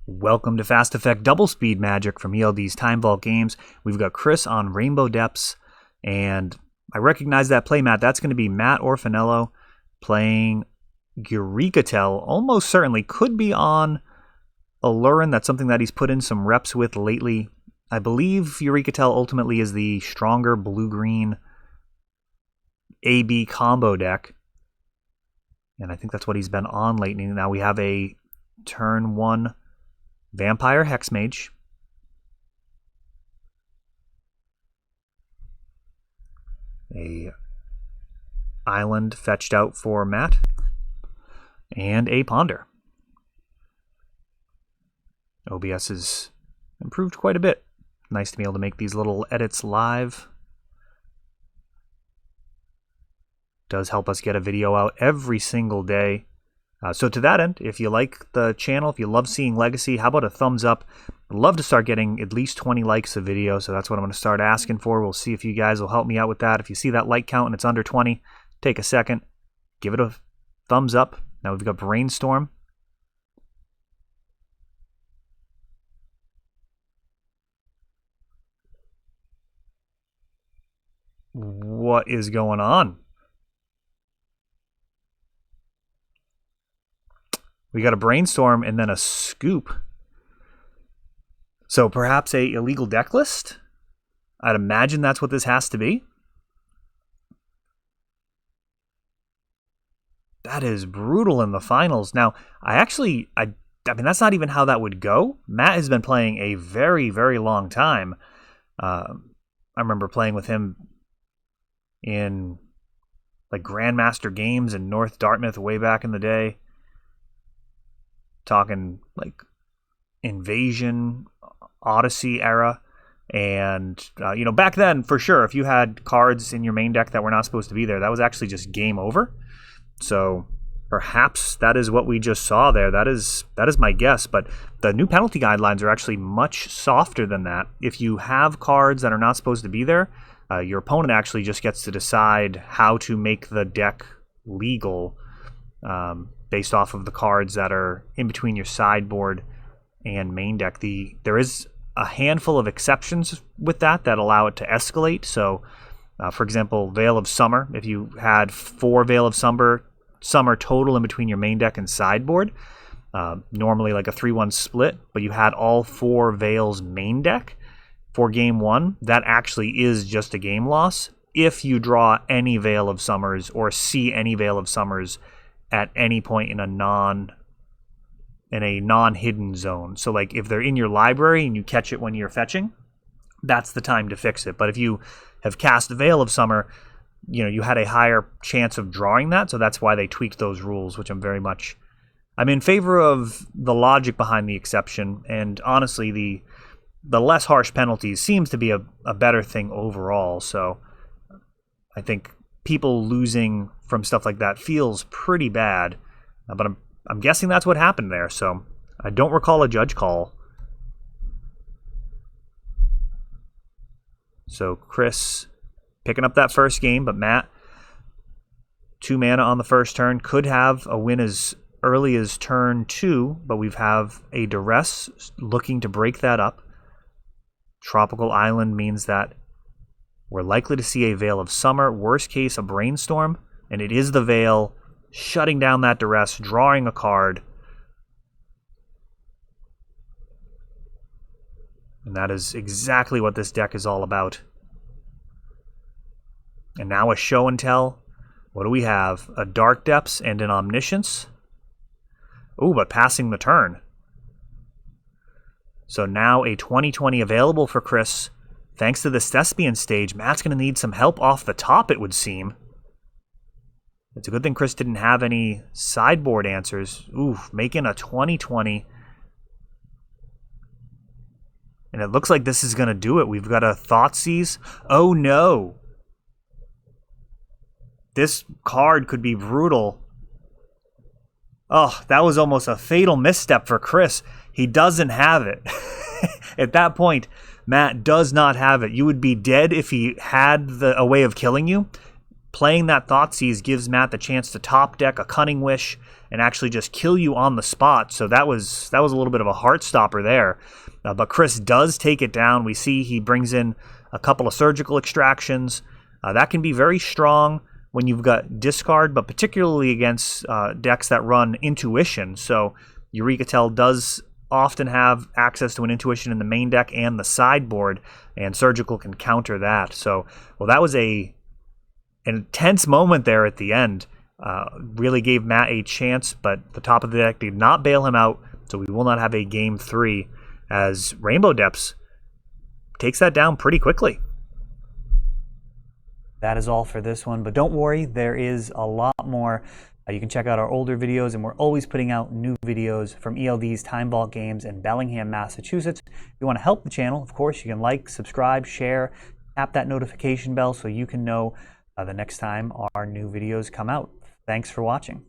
Welcome to Fast Effect Double Speed Magic from ELD's Time Vault Games. We've got Chris on Rainbow Depths, and I recognize that playmat. That's going to be Matt Orfanello playing Eureka. Almost certainly could be on Alurin. That's something that he's put in some reps with lately. I believe Eureka ultimately is the stronger blue-green AB combo deck, and I think that's what he's been on lately. Now we have a turn 1 Vampire Hexmage, a Island fetched out for Matt, and a Ponder. OBS has improved quite a bit. Nice to be able to make these little edits live. Does help us get a video out every single day. So to that end, if you like the channel, if you love seeing Legacy, how about a thumbs up? I'd love to start getting at least 20 likes a video, so that's what I'm going to start asking for. We'll see if you guys will help me out with that. If you see that like count and it's under 20, take a second, give it a thumbs up. Now we've got Brainstorm. What is going on? We got a Brainstorm and then a Scoop. So perhaps a illegal deck list? I'd imagine that's what this has to be. That is brutal in the finals. Now, I mean, that's not even how that would go. Matt has been playing a very, very long time. I remember playing with him in like Grandmaster games in North Dartmouth way back in the day. Talking like Invasion, Odyssey era. And, back then, for sure, if you had cards in your main deck that were not supposed to be there, that was actually just game over. So perhaps that is what we just saw there. That is my guess. But the new penalty guidelines are actually much softer than that. If you have cards that are not supposed to be there, your opponent actually just gets to decide how to make the deck legal based off of the cards that are in between your sideboard and main deck. There is a handful of exceptions with that allow it to escalate. So, for example, Veil of Summer. If you had 4 Veil of Summer total in between your main deck and sideboard, normally like a 3-1 split, but you had all 4 Veils main deck for game 1, that actually is just a game loss if you draw any Veil of Summers or see any Veil of Summers at any point in a non-hidden zone. So like if they're in your library and you catch it when you're fetching, that's the time to fix it. But if you have cast Veil of Summer, you had a higher chance of drawing that, so that's why they tweaked those rules, which I'm in favor of the logic behind the exception, and honestly the less harsh penalties seems to be a better thing overall. So I think people losing from stuff like that feels pretty bad, but I'm guessing that's what happened there. So I don't recall a judge call. So Chris picking up that first game, but Matt 2 mana on the first turn, could have a win as early as turn 2, but we have a Duress looking to break that up. Tropical Island means that we're likely to see a Veil of Summer, worst case a Brainstorm, and it is the Veil shutting down that Duress, drawing a card. And that is exactly what this deck is all about. And now a Show and Tell. What do we have? A Dark Depths and an Omniscience. Ooh, but passing the turn. So now a 20/20 available for Chris. Thanks to this Thespian stage, Matt's going to need some help off the top, it would seem. It's a good thing Chris didn't have any sideboard answers. Ooh, making a 20/20. And it looks like this is going to do it. We've got a Thoughtseize. Oh no. This card could be brutal. Oh, that was almost a fatal misstep for Chris. He doesn't have it. At that point, Matt does not have it. You would be dead if he had a way of killing you. Playing that Thoughtseize gives Matt the chance to top deck a Cunning Wish and actually just kill you on the spot. So that was a little bit of a heart stopper there. But Chris does take it down. We see he brings in a couple of surgical extractions. That can be very strong when you've got discard, but particularly against decks that run intuition. So Eureka does often have access to an intuition in the main deck and the sideboard, and surgical can counter that. So, well, that was an intense moment there at the end. Really gave Matt a chance, but the top of the deck did not bail him out, so we will not have a game 3 as Rainbow Depths takes that down pretty quickly. That is all for this one, but don't worry, there is a lot more. You can check out our older videos, and we're always putting out new videos from ELD's Time Vault games in Bellingham, Massachusetts. If you want to help the channel, of course, you can like, subscribe, share, tap that notification bell so you can know the next time our new videos come out. Thanks for watching.